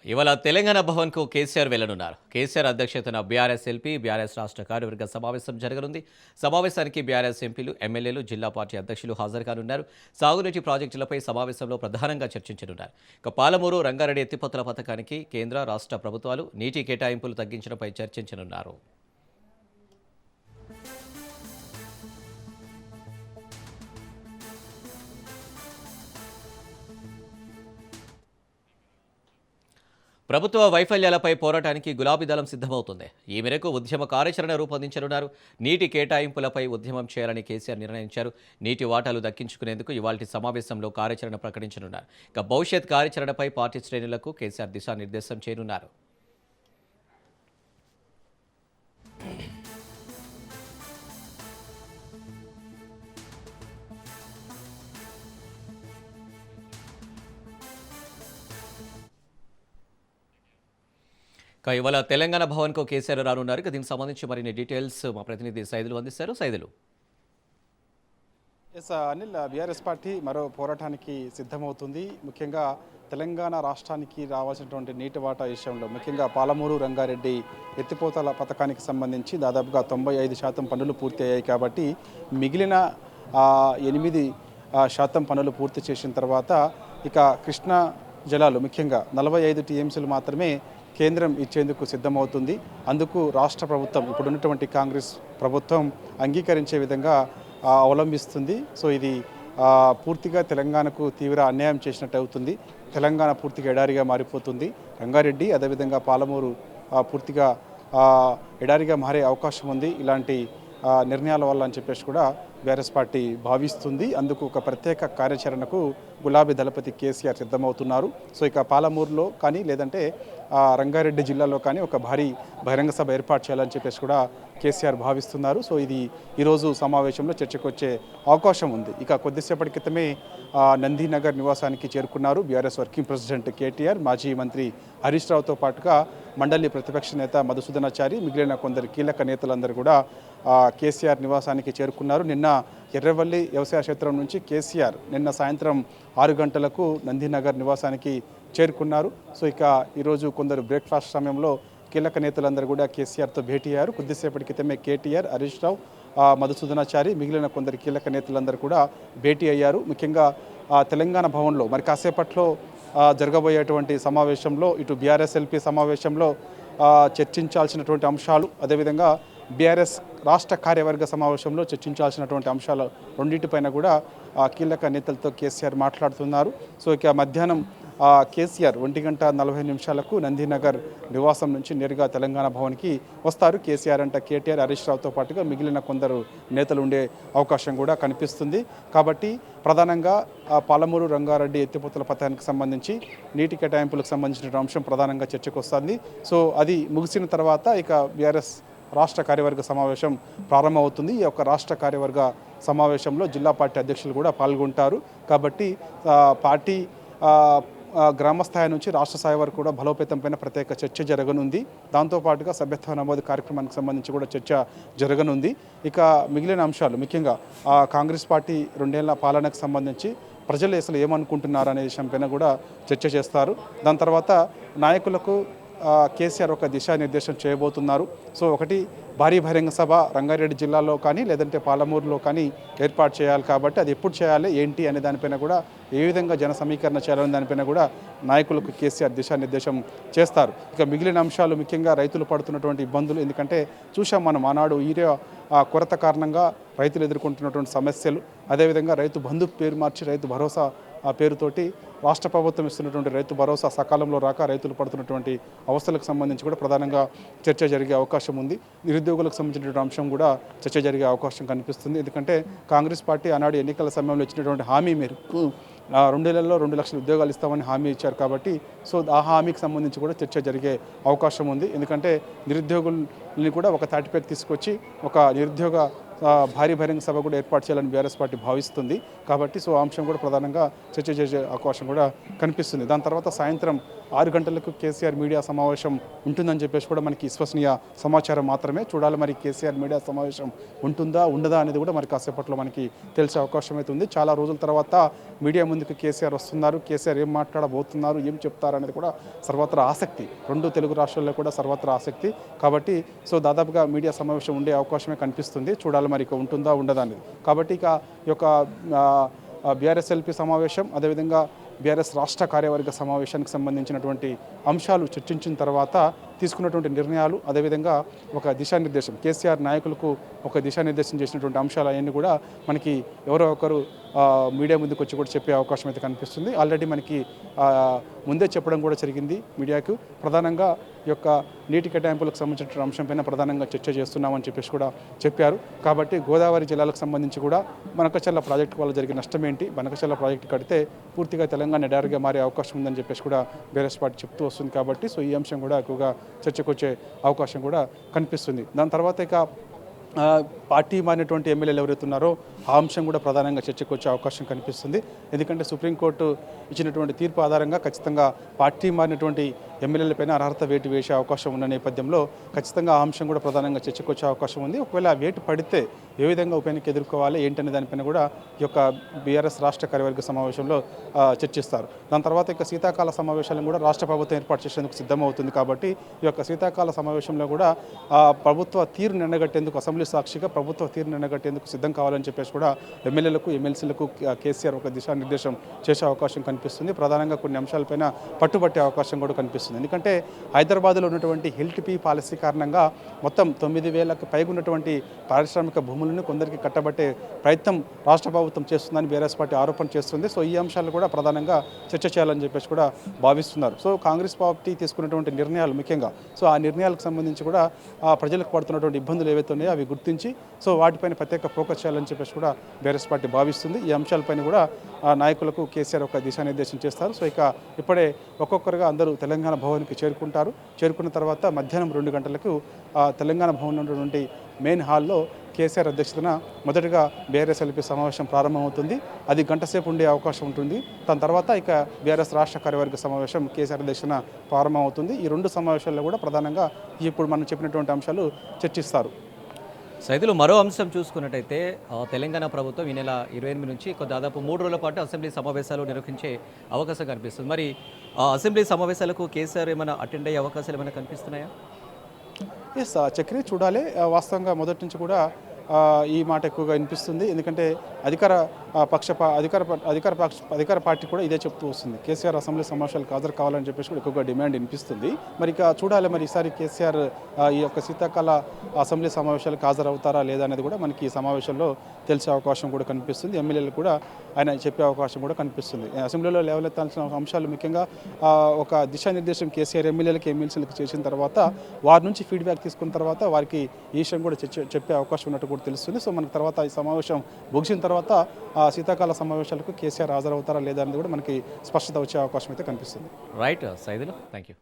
ఇవాళ తెలంగాణ భవన్‌కు కేసీఆర్ వెళ్లనున్నారు. కేసీఆర్ అధ్యక్షతన BRS LP, BRS రాష్ట్ర కార్యవర్గ సమావేశం జరగనుంది. సమావేశానికి బీఆర్ఎస్ ఎంపీలు, ఎమ్మెల్యేలు, జిల్లా పార్టీ అధ్యక్షులు హాజరు కానున్నారు. సాగునీటి ప్రాజెక్టులపై సమావేశంలో ప్రధానంగా చర్చించనున్నారు. ఇక పాలమూరు, రంగారెడ్డి ఎత్తిపోతల పథకానికి కేంద్ర, రాష్ట్ర ప్రభుత్వాలు నీటి కేటాయింపులు తగ్గించడంపై చర్చించనున్నారు. ప్రభుత్వ వైఫల్యాలపై పోరాటానికి గులాబీ దళం సిద్ధమవుతుంది. ఈ మేరకు ఉద్యమ కార్యాచరణ రూపొందించనున్నారు. నీటి కేటాయింపులపై ఉద్యమం చేయాలని కేసీఆర్ నిర్ణయించారు. నీటి వాటాలు దక్కించుకునేందుకు ఇవాల్టి సమావేశంలో కార్యాచరణ ప్రకటించనున్నారు. ఇక భవిష్యత్ కార్యాచరణపై పార్టీ శ్రేణులకు కేసీఆర్ దిశానిర్దేశం చేయనున్నారు. ఇవాళ తెలంగాణ భవన్కు కేసీఆర్ రానున్నారు. దీనికి సంబంధించి మరిన్ని డీటెయిల్స్ మా ప్రతినిధి సైదులు అందిస్తారు. సైదులు. అనిల్, బీఆర్ఎస్ పార్టీ మరో పోరాటానికి సిద్ధమవుతుంది. ముఖ్యంగా తెలంగాణ రాష్ట్రానికి రావాల్సినటువంటి నీటి వాటా విషయంలో ముఖ్యంగా పాలమూరు, రంగారెడ్డి ఎత్తిపోతల పథకానికి సంబంధించి దాదాపుగా 95% పనులు పూర్తి అయ్యాయి. కాబట్టి మిగిలిన 8% పనులు పూర్తి చేసిన తర్వాత ఇక కృష్ణా జలాలు ముఖ్యంగా 45 టీఎంసీలు మాత్రమే కేంద్రం ఇచ్చేందుకు సిద్ధమవుతుంది. అందుకు రాష్ట్ర ప్రభుత్వం ఇప్పుడున్నటువంటి కాంగ్రెస్ ప్రభుత్వం అంగీకరించే విధంగా అవలంబిస్తుంది. సో ఇది పూర్తిగా తెలంగాణకు తీవ్ర అన్యాయం చేసినట్టు అవుతుంది. తెలంగాణ పూర్తిగా ఎడారిగా మారిపోతుంది. రంగారెడ్డి అదేవిధంగా పాలమూరు పూర్తిగా ఎడారిగా మారే అవకాశం ఉంది ఇలాంటి నిర్ణయాల వల్ల అని చెప్పేసి కూడా బీఆర్ఎస్ పార్టీ భావిస్తుంది. అందుకు ఒక ప్రత్యేక కార్యాచరణకు గులాబీ దళపతి కేసీఆర్ సిద్ధమవుతున్నారు. సో ఇక పాలమూరులో కానీ లేదంటే రంగారెడ్డి జిల్లాలో కానీ ఒక భారీ బహిరంగ సభ ఏర్పాటు చేయాలని చెప్పేసి కూడా కేసీఆర్ భావిస్తున్నారు. సో ఇది ఈరోజు సమావేశంలో చర్చకు వచ్చే అవకాశం ఉంది. ఇక కొద్దిసేపటి క్రితమే నందినగర్ నివాసానికి చేరుకున్నారు బీఆర్ఎస్ వర్కింగ్ ప్రెసిడెంట్ కేటీఆర్, మాజీ మంత్రి హరీష్ రావుతో పాటుగా మండలి ప్రతిపక్ష నేత మధుసూదనాచారి, మిగిలిన కొందరు కీలక నేతలందరూ కూడా కేసీఆర్ నివాసానికి చేరుకున్నారు. నిన్న ఎర్రవల్లి వ్యవసాయ క్షేత్రం నుంచి కేసీఆర్ నిన్న సాయంత్రం 6 గంటలకు నందినగర్ నివాసానికి చేరుకున్నారు. సో ఇక ఈరోజు కొందరు బ్రేక్ఫాస్ట్ సమయంలో కీలక నేతలందరూ కూడా కేసీఆర్తో భేటీ అయ్యారు. కొద్దిసేపటి క్రితమే కేటీఆర్, హరీష్ రావు, మధుసూదనాచారి, మిగిలిన కొందరు కీలక నేతలందరూ కూడా భేటీ అయ్యారు. ముఖ్యంగా తెలంగాణ భవన్లో మరి కాసేపట్లో జరగబోయేటువంటి సమావేశంలో ఇటు బీఆర్ఎస్ ఎల్పీ సమావేశంలో చర్చించాల్సినటువంటి అంశాలు, అదేవిధంగా బీఆర్ఎస్ రాష్ట్ర కార్యవర్గ సమావేశంలో చర్చించాల్సినటువంటి అంశాలు రెండింటిపైన కూడా కీలక నేతలతో కేసీఆర్ మాట్లాడుతున్నారు. సో ఇక మధ్యాహ్నం కేసీఆర్ 1:40 నందినగర్ నివాసం నుంచి నేరుగా తెలంగాణ భవన్కి వస్తారు. కేసీఆర్ అంటే కేటీఆర్, హరీష్ రావుతో పాటుగా మిగిలిన కొందరు నేతలు ఉండే అవకాశం కూడా కనిపిస్తుంది. కాబట్టి ప్రధానంగా పాలమూరు, రంగారెడ్డి ఎత్తిపోతల పథకానికి సంబంధించి నీటి కేటాయింపులకు సంబంధించిన అంశం ప్రధానంగా చర్చకు వస్తుంది. సో అది ముగిసిన తర్వాత ఇక బీఆర్ఎస్ రాష్ట్ర కార్యవర్గ సమావేశం ప్రారంభమవుతుంది. ఈ యొక్క రాష్ట్ర కార్యవర్గ సమావేశంలో జిల్లా పార్టీ అధ్యక్షులు కూడా పాల్గొంటారు. కాబట్టి పార్టీ గ్రామ స్థాయి నుంచి రాష్ట్ర స్థాయి వరకు కూడా బలోపేతం పైన ప్రత్యేక చర్చ జరగనుంది. దాంతోపాటుగా సభ్యత్వ నమోదు కార్యక్రమానికి సంబంధించి కూడా చర్చ జరగనుంది. ఇక మిగిలిన అంశాలు ముఖ్యంగా కాంగ్రెస్ పార్టీ 2 ఏళ్ల పాలనకు సంబంధించి ప్రజలు అసలు ఏమనుకుంటున్నారు అనే విషయంపైన కూడా చర్చ చేస్తారు. దాని తర్వాత నాయకులకు కేసీఆర్ ఒక దిశానిర్దేశం చేయబోతున్నారు. సో ఒకటి భారీ బహిరంగ సభ రంగారెడ్డి జిల్లాలో కానీ లేదంటే పాలమూరులో కానీ ఏర్పాటు చేయాలి. కాబట్టి అది ఎప్పుడు చేయాలి ఏంటి అనే దానిపైన కూడా ఏ విధంగా జన సమీకరణ చేయాలనే దానిపైన కూడా నాయకులకు కేసీఆర్ దిశానిర్దేశం చేస్తారు. ఇక మిగిలిన అంశాలు ముఖ్యంగా రైతులు పడుతున్నటువంటి ఇబ్బందులు, ఎందుకంటే చూసాం మనం ఆనాడు యూరియా కొరత కారణంగా రైతులు ఎదుర్కొంటున్నటువంటి సమస్యలు, అదేవిధంగా రైతు బంధు పేరు మార్చి రైతు భరోసా పేరుతోటి రాష్ట్ర ప్రభుత్వం ఇస్తున్నటువంటి రైతు భరోసా సకాలంలో రాక రైతులు పడుతున్నటువంటి అవస్థలకు సంబంధించి కూడా ప్రధానంగా చర్చ జరిగే అవకాశం ఉంది. నిరుద్యోగులకు సంబంధించినటువంటి అంశం కూడా చర్చ జరిగే అవకాశం కనిపిస్తుంది. ఎందుకంటే కాంగ్రెస్ పార్టీ ఆనాడు ఎన్నికల సమయంలో ఇచ్చినటువంటి హామీ మేరకు 2 నెలల్లో 2 లక్షల ఉద్యోగాలు ఇస్తామని హామీ ఇచ్చారు. కాబట్టి సో ఆ హామీకి సంబంధించి కూడా చర్చ జరిగే అవకాశం ఉంది. ఎందుకంటే నిరుద్యోగుల్ని కూడా ఒక తాటిపైకి తీసుకొచ్చి ఒక నిరుద్యోగ భారీ బహిరంగ సభ కూడా ఏర్పాటు చేయాలని బీఆర్ఎస్ పార్టీ భావిస్తుంది. కాబట్టి సో ఆ అంశం కూడా ప్రధానంగా చర్చ చేసే అవకాశం కూడా కనిపిస్తుంది. దాని తర్వాత సాయంత్రం 6 గంటలకు కేసీఆర్ మీడియా సమావేశం ఉంటుందని చెప్పేసి కూడా మనకి విశ్వసనీయ సమాచారం మాత్రమే. చూడాలి మరి కేసీఆర్ మీడియా సమావేశం ఉంటుందా ఉండదా అనేది కూడా మరి కాసేపట్లో మనకి తెలిసే అవకాశం అయితే ఉంది. చాలా రోజుల తర్వాత మీడియా ముందుకు కేసీఆర్ వస్తున్నారు. కేసీఆర్ ఏం మాట్లాడబోతున్నారు, ఏం చెప్తారు అనేది కూడా సర్వత్రా ఆసక్తి. 2 తెలుగు రాష్ట్రాల్లో కూడా సర్వత్రా ఆసక్తి కాబట్టి సో దాదాపుగా మీడియా సమావేశం ఉండే అవకాశమే కనిపిస్తుంది. చూడాలి మరి ఇక ఉంటుందా ఉండదా అనేది. కాబట్టి ఇక ఈ యొక్క బీఆర్ఎస్ఎల్పీ సమావేశం అదేవిధంగా బీఆర్ఎస్ రాష్ట్ర కార్యవర్గ సమావేశానికి సంబంధించినటువంటి అంశాలు చర్చించిన తర్వాత తీసుకున్నటువంటి నిర్ణయాలు అదేవిధంగా ఒక దిశానిర్దేశం కేసీఆర్ నాయకులకు ఒక దిశానిర్దేశం చేసినటువంటి అంశాలు అవన్నీ కూడా మనకి ఎవరో ఒకరు మీడియా ముందుకు వచ్చి కూడా చెప్పే అవకాశం అయితే కనిపిస్తుంది. ఆల్రెడీ మనకి ముందే చెప్పడం కూడా జరిగింది మీడియాకు. ప్రధానంగా ఈ యొక్క నీటి కేటాయింపులకు సంబంధించిన అంశంపైన ప్రధానంగా చర్చ చేస్తున్నామని చెప్పేసి కూడా చెప్పారు. కాబట్టి గోదావరి జిల్లాలకు సంబంధించి కూడా బనకచర్ల ప్రాజెక్టు వల్ల జరిగిన నష్టం ఏంటి, బనకచర్ల ప్రాజెక్టు కడితే పూర్తిగా తెలంగాణ ఎడారిగా మారే అవకాశం ఉందని చెప్పేసి కూడా బీఆర్ఎస్ పార్టీ చెప్తూ వస్తుంది. కాబట్టి సో ఈ అంశం కూడా ఎక్కువగా చర్చకు వచ్చే అవకాశం కూడా కనిపిస్తుంది. దాని తర్వాత ఇక పార్టీ మారినటువంటి ఎమ్మెల్యేలు ఎవరైతే ఉన్నారో ఆ అంశం కూడా ప్రధానంగా చర్చకు వచ్చే అవకాశం కనిపిస్తుంది. ఎందుకంటే సుప్రీంకోర్టు ఇచ్చినటువంటి తీర్పు ఆధారంగా ఖచ్చితంగా పార్టీ మారినటువంటి ఎమ్మెల్యేలపైన అర్హత వేటు వేసే అవకాశం ఉన్న నేపథ్యంలో ఖచ్చితంగా ఆ అంశం కూడా ప్రధానంగా చర్చకు వచ్చే అవకాశం ఉంది. ఒకవేళ ఆ వేటు పడితే ఏ విధంగా ఉప ఎన్నిక ఎదుర్కోవాలి ఏంటనే దానిపైన కూడా ఈ యొక్క బీఆర్ఎస్ రాష్ట్ర కార్యవర్గ సమావేశంలో చర్చిస్తారు. దాని తర్వాత ఇక శీతాకాల సమావేశాలను కూడా రాష్ట్ర ప్రభుత్వం ఏర్పాటు చేసేందుకు సిద్ధమవుతుంది. కాబట్టి ఈ యొక్క శీతాకాల సమావేశంలో కూడా ప్రభుత్వ తీరు నిన్నగట్టేందుకు అసెంబ్లీ సాక్షిగా ప్రభుత్వ తీరు నిన్నగట్టేందుకు సిద్ధం కావాలని చెప్పేసి కూడా ఎమ్మెల్యేలకు ఎమ్మెల్సీలకు కేసీఆర్ ఒక దిశానిర్దేశం చేసే అవకాశం కనిపిస్తుంది. ప్రధానంగా కొన్ని అంశాలపైన పట్టుబట్టే అవకాశం కూడా కనిపిస్తుంది. ఎందుకంటే హైదరాబాద్లో ఉన్నటువంటి హిల్టిపీ పాలసీ కారణంగా మొత్తం 9,000కు పైగా ఉన్నటువంటి పారిశ్రామిక భూములను కొందరికి కట్టబట్టే ప్రయత్నం రాష్ట్ర ప్రభుత్వం చేస్తుందని బీఆర్ఎస్ పార్టీ ఆరోపణ చేస్తుంది. సో ఈ అంశాలు కూడా ప్రధానంగా చర్చ చేయాలని చెప్పేసి కూడా భావిస్తున్నారు. సో కాంగ్రెస్ పార్టీ తీసుకున్నటువంటి నిర్ణయాలు ముఖ్యంగా సో ఆ నిర్ణయాలకు సంబంధించి కూడా ప్రజలకు పడుతున్నటువంటి ఇబ్బందులు ఏవైతే ఉన్నాయో అవి గుర్తించి సో వాటిపైన ప్రత్యేక ఫోకస్ చేయాలని చెప్పేసి కూడా బీఆర్ఎస్ పార్టీ భావిస్తుంది. ఈ అంశాలపైన కూడా నాయకులకు కేసీఆర్ ఒక దిశానిర్దేశం చేస్తారు. సో ఇక ఇప్పుడే ఒక్కొక్కరుగా అందరూ తెలంగాణ భవన్కి చేరుకుంటారు. చేరుకున్న తర్వాత మధ్యాహ్నం 2 గంటలకు తెలంగాణ భవన్ ఉన్నటువంటి మెయిన్ హాల్లో కేసీఆర్ అధ్యక్షతన మొదటగా బీఆర్ఎస్ఎల్పీ సమావేశం ప్రారంభమవుతుంది. అది గంట సేపు ఉండే అవకాశం ఉంటుంది. దాని తర్వాత ఇక బీఆర్ఎస్ రాష్ట్ర కార్యవర్గ సమావేశం కేసీఆర్ అధ్యక్షతన ప్రారంభమవుతుంది. ఈ 2 సమావేశాల్లో కూడా ప్రధానంగా ఇప్పుడు మనం చెప్పినటువంటి అంశాలు చర్చిస్తారు. సైదులు మరో అంశం చూసుకున్నట్టయితే తెలంగాణ ప్రభుత్వం ఈ నెల 28 నుంచి దాదాపు 3 రోజుల పాటు అసెంబ్లీ సమావేశాలు నిర్వహించే అవకాశం కనిపిస్తుంది. మరి అసెంబ్లీ సమావేశాలకు కేసీఆర్ ఏమైనా అటెండ్ అయ్యే అవకాశాలు ఏమైనా కనిపిస్తున్నాయా? ఎస్ చక్రి చూడాలి. వాస్తవంగా మొదటి నుంచి కూడా ఈ మాట ఎక్కువగా వినిపిస్తుంది. ఎందుకంటే అధికార పార్టీ కూడా ఇదే చెప్తూ వస్తుంది. కేసీఆర్ అసెంబ్లీ సమావేశాలకు హాజరు కావాలని చెప్పేసి కూడా ఎక్కువగా డిమాండ్ వినిపిస్తుంది. మరి ఇక చూడాలి మరి ఈసారి కేసీఆర్ ఈ యొక్క శీతాకాల అసెంబ్లీ సమావేశాలకు హాజరవుతారా లేదా అనేది కూడా మనకి ఈ సమావేశంలో తెలిసే అవకాశం కూడా కనిపిస్తుంది. ఎమ్మెల్యేలు కూడా ఆయన చెప్పే అవకాశం కూడా కనిపిస్తుంది. అసెంబ్లీలో లేవనెత్తాల్సిన అంశాలు ముఖ్యంగా ఒక దిశానిర్దేశం కేసీఆర్ ఎమ్మెల్యేలకు ఎమ్మెల్సీలకు చేసిన తర్వాత వారి నుంచి ఫీడ్బ్యాక్ తీసుకున్న తర్వాత వారికి ఈ విషయం కూడా చెప్పే అవకాశం ఉన్నట్టు కూడా తెలుస్తుంది. సో మనకి తర్వాత ఈ సమావేశం ముగిసిన తర్వాత శీతాకాల సమావేశాలకు కేసీఆర్ హాజరవుతారా లేదా అనేది కూడా మనకి స్పష్టత వచ్చే అవకాశం అయితే కనిపిస్తుంది. Right Saidulu, thank you.